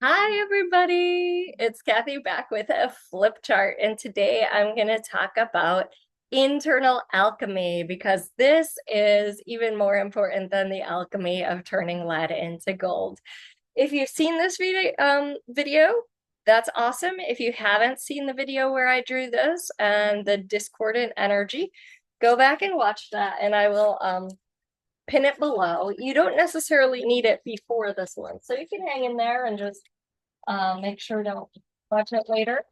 Hi, everybody. It's Kathy back with a flip chart. And today I'm going to talk about internal alchemy because this is even more important than the alchemy of turning lead into gold. If you've seen this video, that's awesome. If you haven't seen the video where I drew this and the discordant energy, go back and watch that and I will pin it below. You don't necessarily need it before this one. So you can hang in there and just make sure to watch it later.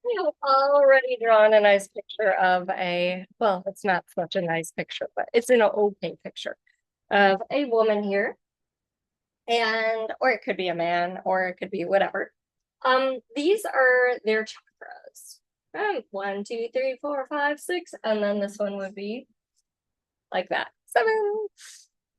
I've already drawn a nice picture of well, it's not such a nice picture, but it's an okay picture of a woman here. Or it could be a man, or it could be whatever. These are their chakras. One, two, three, four, five, six, and then this one would be like that. Seven.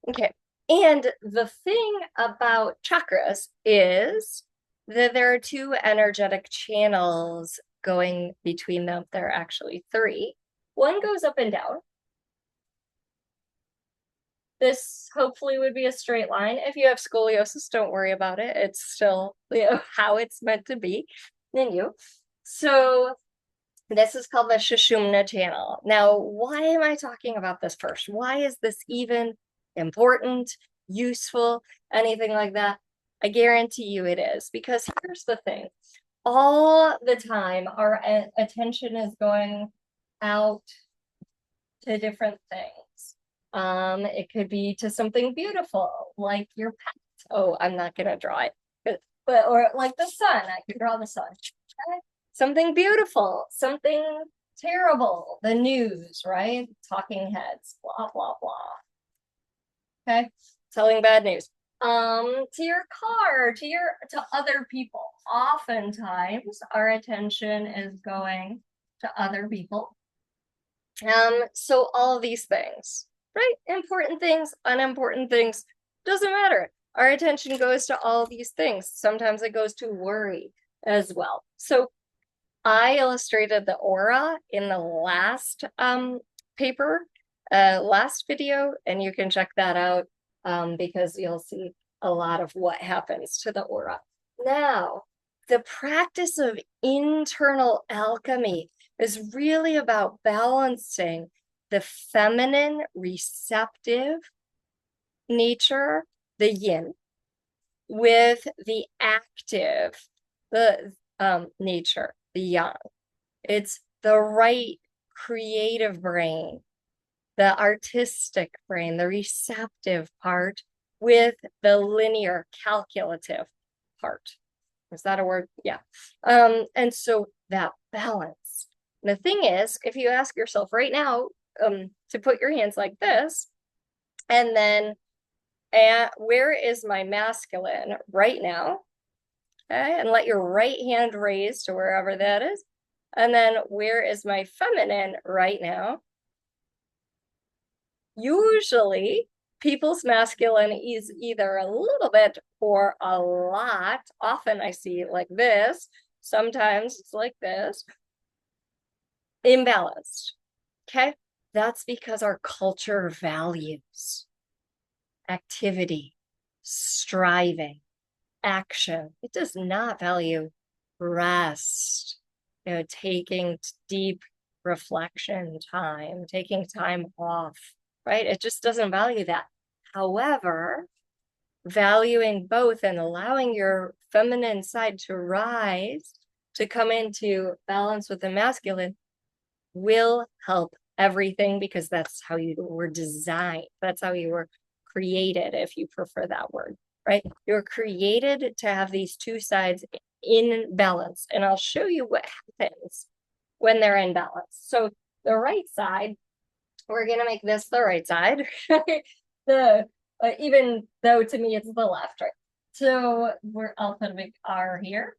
Okay. And the thing about chakras is that there are two energetic channels going between them. There are actually three. One goes up and down. This hopefully would be a straight line. If you have scoliosis, don't worry about it. It's still, how it's meant to be in you. So this is called the Sushumna channel. Now, why am I talking about this first? Why is this even important, useful, anything like that? I guarantee you it is, because here's the thing. All the time, our attention is going out to different things. It could be to something beautiful, like your pet. Oh, I'm not gonna draw it, or like the sun. I could draw the sun. Okay? Something beautiful, something terrible, the news, right? Talking heads, blah blah blah. Okay, telling bad news. To your car, to other people. Oftentimes, our attention is going to other people. So all these things, right? Important things, unimportant things, doesn't matter. Our attention goes to all these things. Sometimes it goes to worry as well. So I illustrated the aura in the last paper, last video, and you can check that out because you'll see a lot of what happens to the aura. Now, the practice of internal alchemy is really about balancing the feminine, receptive nature, the yin, with the active, the nature, the yang. It's the right creative brain, the artistic brain, the receptive part with the linear calculative part. Is that a word? Yeah. And so that balance. The thing is, if you ask yourself right now to put your hands like this, and then where is my masculine right now? Okay, and let your right hand raise to wherever that is. And then where is my feminine right now? Usually, people's masculine is either a little bit or a lot. Often I see it like this. Sometimes it's like this. Imbalanced. Okay. That's because our culture values activity, striving, action. It does not value rest, taking deep reflection time, taking time off, right? It just doesn't value that. However, valuing both and allowing your feminine side to rise, to come into balance with the masculine, will help everything because that's how you were designed. That's how you were created, if you prefer that word, right? You're created to have these two sides in balance. And I'll show you what happens when they're in balance. So the right side, we're going to make this the right side. Even though to me it's the left, right? So I'll put a big R here,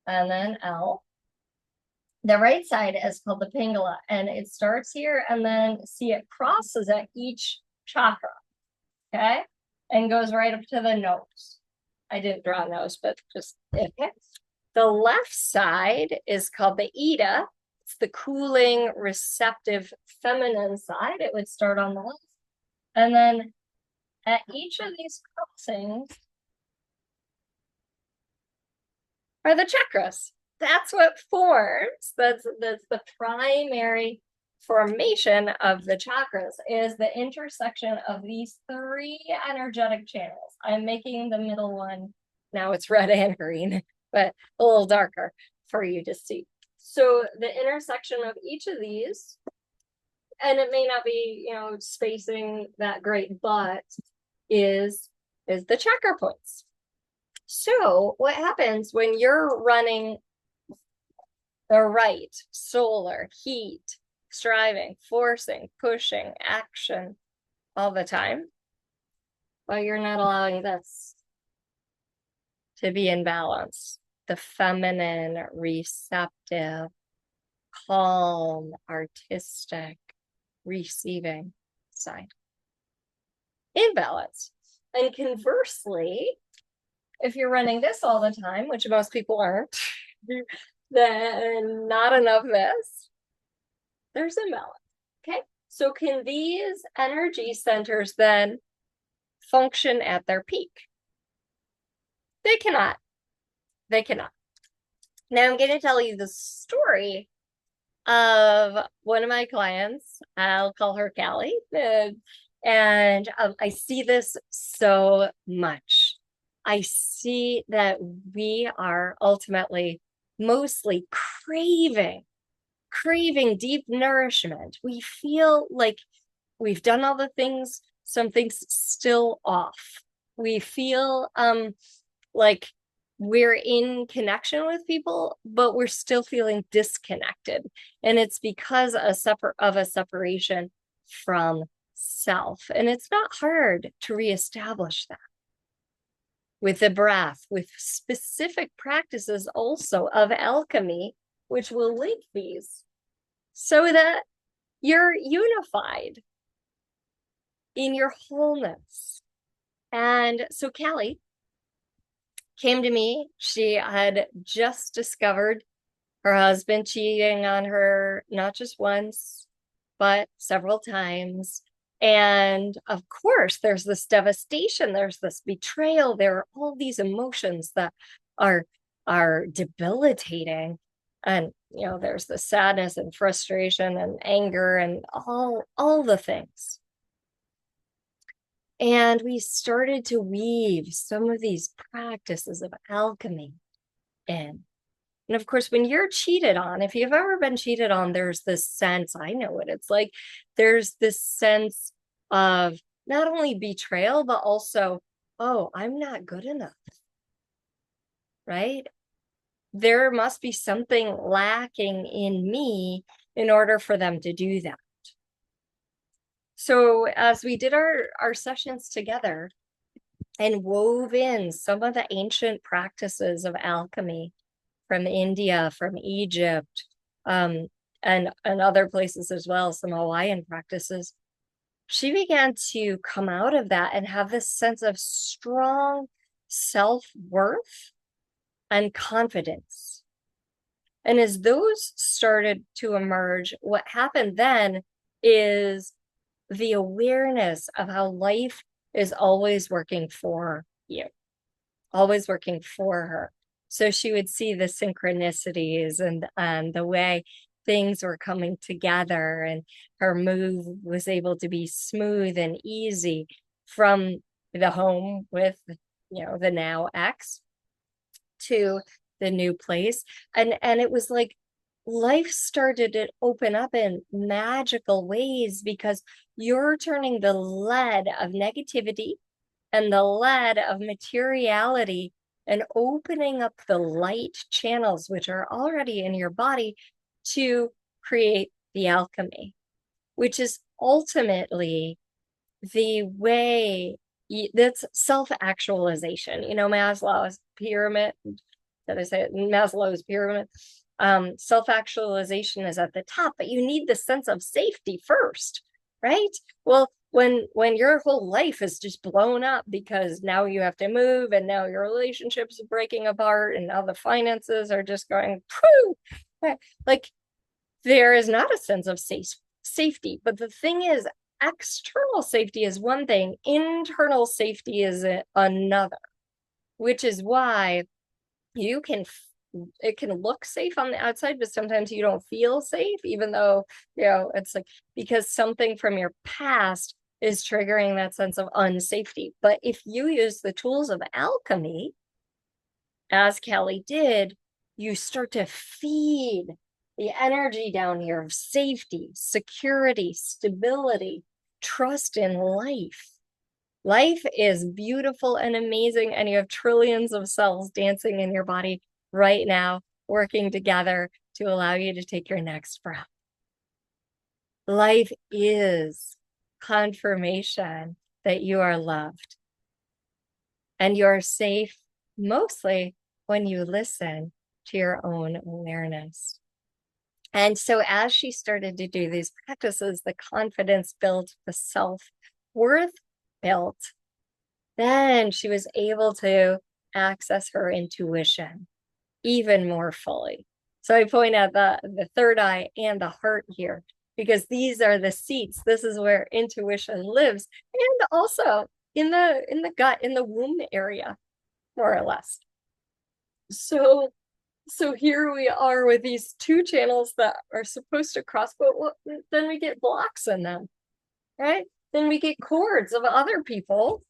and then L. The right side is called the Pingala, and it starts here, and then see it crosses at each chakra, okay, and goes right up to the nose. I didn't draw a nose, but just okay. The left side is called the Ida. It's the cooling, receptive, feminine side. It would start on the left, and then at each of these crossings, are the chakras. That's what forms. That's the primary formation of the chakras is the intersection of these three energetic channels. I'm making the middle one, now it's red and green, but a little darker for you to see. So the intersection of each of these, and it may not be, spacing that great, but is the chakra points. So what happens when you're running the right solar heat, striving, forcing, pushing, action all the time? Well, you're not allowing this to be in balance. The feminine, receptive, calm, artistic, receiving side. In balance. And conversely, if you're running this all the time, which most people aren't, then not enough this, there's imbalance. Okay. So can these energy centers then function at their peak? They cannot. They cannot. Now I'm going to tell you the story of one of my clients. I'll call her Callie. And I see this so much. I see that we are ultimately mostly craving deep nourishment. We feel like we've done all the things, something's still off. We feel like we're in connection with people, but we're still feeling disconnected. And it's because of a separation from self. And it's not hard to reestablish that with the breath, with specific practices also of alchemy, which will link these so that you're unified in your wholeness. And so Callie came to me. She had just discovered her husband cheating on her, not just once, but several times. And of course, there's this devastation, there's this betrayal, there are all these emotions that are debilitating. And there's the sadness and frustration and anger and all the things. And we started to weave some of these practices of alchemy in. And of course, when you're cheated on, if you've ever been cheated on, there's this sense, I know what it's like. There's this sense of not only betrayal, but also, oh, I'm not good enough, right? There must be something lacking in me in order for them to do that. So as we did our sessions together and wove in some of the ancient practices of alchemy from India, from Egypt, and other places as well, some Hawaiian practices, she began to come out of that and have this sense of strong self-worth and confidence. And as those started to emerge, what happened then is the awareness of how life is always working for you, always working for her. So she would see the synchronicities and the way things were coming together, and her move was able to be smooth and easy from the home with, the now ex to the new place. And it was like life started to open up in magical ways because you're turning the lead of negativity and the lead of materiality and opening up the light channels, which are already in your body, to create the alchemy, which is ultimately the way that's self-actualization. Maslow's pyramid, did I say it? Maslow's pyramid. Self-actualization is at the top, but you need the sense of safety first, right? Well, when your whole life is just blown up because now you have to move and now your relationships are breaking apart and now the finances are just going pooh, like there is not a sense of safety. But the thing is, external safety is one thing, internal safety is another, which is why you can it can look safe on the outside, but sometimes you don't feel safe, even though, it's like because something from your past is triggering that sense of unsafety. But if you use the tools of alchemy, as Callie did, you start to feed the energy down here of safety, security, stability, trust in life. Life is beautiful and amazing, and you have trillions of cells dancing in your body right now, working together to allow you to take your next breath. Life is confirmation that you are loved and you're safe mostly when you listen to your own awareness. And so as she started to do these practices, the confidence built, the self-worth built, then she was able to access her intuition even more fully. So I point out the third eye and the heart here, because these are the seats. This is where intuition lives, and also in the gut, in the womb area, more or less. So here we are with these two channels that are supposed to cross, but then we get blocks in them, right? Then we get cords of other people.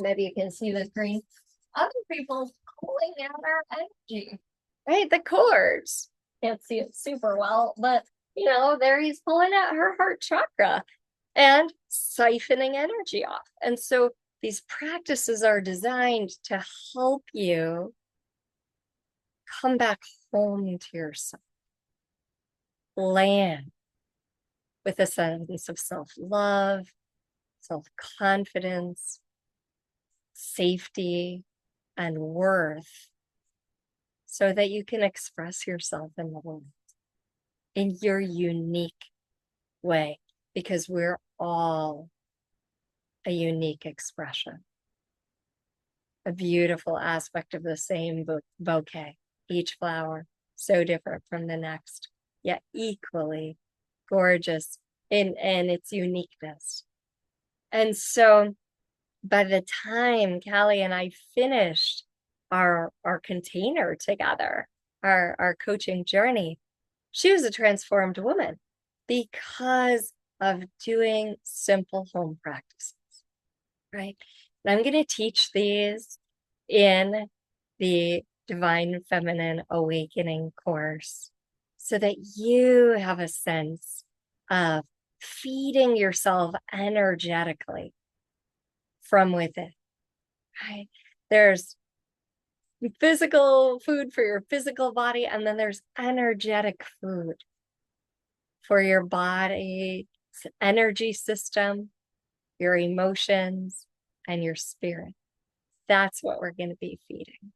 Maybe you can see the screen. Other people pulling out our energy, right? The cords. Can't see it super well, but there he's pulling out her heart chakra and siphoning energy off. And so these practices are designed to help you come back home to yourself, land with a sense of self-love, self-confidence, safety, and worth, so that you can express yourself in the world in your unique way, because we're all a unique expression, a beautiful aspect of the same bouquet, each flower so different from the next, yet equally gorgeous in its uniqueness. And so by the time Callie and I finished our container together, our coaching journey, she was a transformed woman because of doing simple home practices, right? And I'm going to teach these in the Divine Feminine Awakening course so that you have a sense of feeding yourself energetically from within, right? There's physical food for your physical body, and then there's energetic food for your body's energy system, your emotions, and your spirit. That's what we're going to be feeding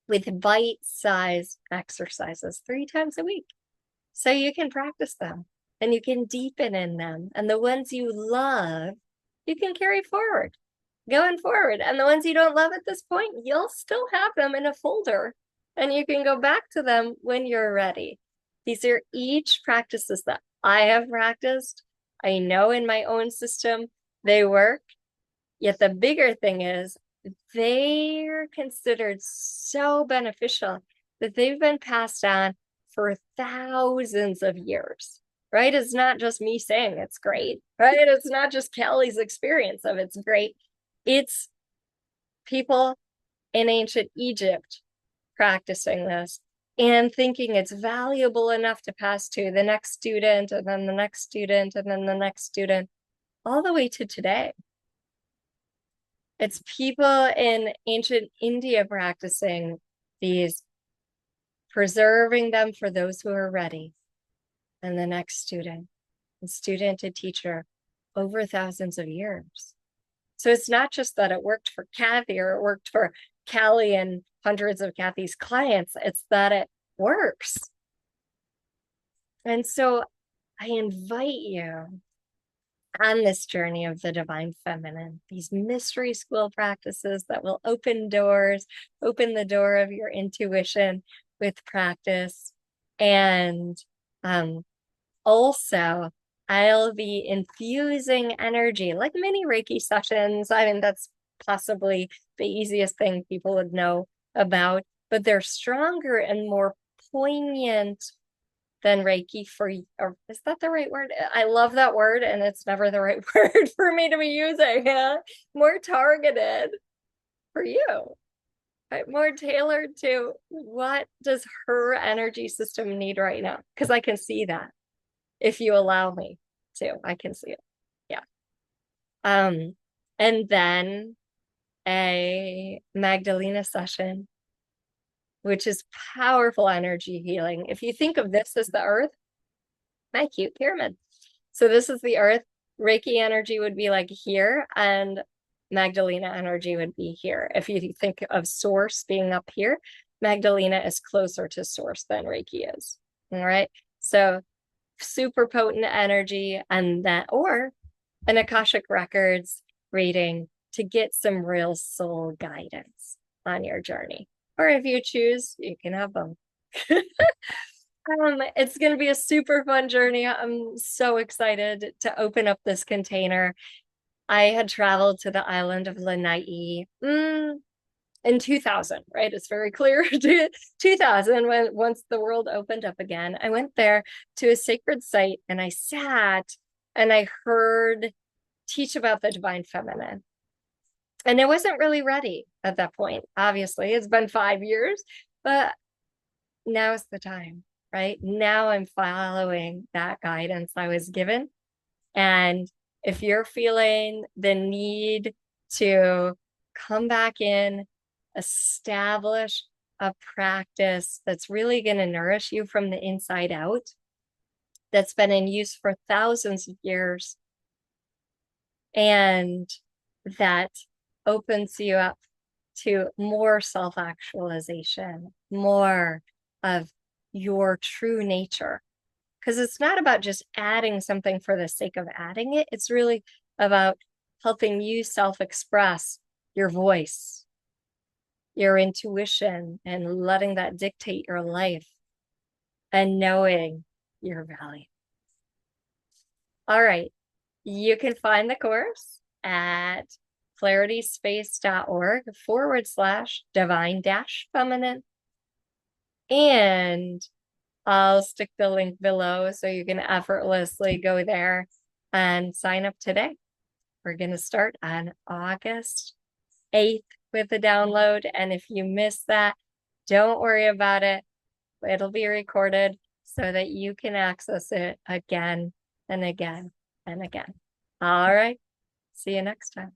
with bite-sized exercises 3 times a week. So you can practice them and you can deepen in them. And the ones you love, you can carry forward, going forward. And the ones you don't love at this point, you'll still have them in a folder and you can go back to them when you're ready. These are each practices that I have practiced. I know in my own system they work. Yet the bigger thing is they're considered so beneficial that they've been passed on for thousands of years, right? It's not just me saying it's great, right? It's not just Callie's experience of it's great. It's people in ancient Egypt practicing this and thinking it's valuable enough to pass to the next student and then the next student and then the next student, all the way to today. It's people in ancient India practicing these, preserving them for those who are ready. And the next student, and student to teacher, over thousands of years. So it's not just that it worked for Kathy or it worked for Callie and hundreds of Kathy's clients, it's that it works. And so I invite you on this journey of the divine feminine, these mystery school practices that will open doors, open the door of your intuition with practice. And also, I'll be infusing energy, like mini Reiki sessions. I mean, that's possibly the easiest thing people would know about. but they're stronger and more poignant than Reiki or is that the right word? I love that word, and it's never the right word for me to be using. More targeted for you, right? More tailored to what does her energy system need right now? Because I can see that if you allow me to, I can see it. Yeah. And then a Magdalena session, which is powerful energy healing. If you think of this as the earth, my cute pyramid. So this is the earth. Reiki energy would be like here, and Magdalena energy would be here. If you think of source being up here, Magdalena is closer to source than Reiki is. All right. So super potent energy, and that, or an Akashic Records reading to get some real soul guidance on your journey. Or if you choose, you can have them. It's going to be a super fun journey. I'm so excited to open up this container. I had traveled to the island of Lanai in 2000, right? It's very clear. 2000, when once the world opened up again, I went there to a sacred site, and I sat and I heard teach about the divine feminine. And I wasn't really ready at that point. Obviously, it's been 5 years, but now's the time, right? Now I'm following that guidance I was given. And if you're feeling the need to come back in, establish a practice that's really going to nourish you from the inside out, that's been in use for thousands of years, and that opens you up to more self-actualization, more of your true nature. Because it's not about just adding something for the sake of adding it. It's really about helping you self-express your voice, your intuition, and letting that dictate your life, and knowing your value. All right. You can find the course at clarityspace.org/divine-feminine. And I'll stick the link below so you can effortlessly go there and sign up today. We're going to start on August 8th with the download. And if you miss that, don't worry about it. It'll be recorded so that you can access it again and again and again. All right. See you next time.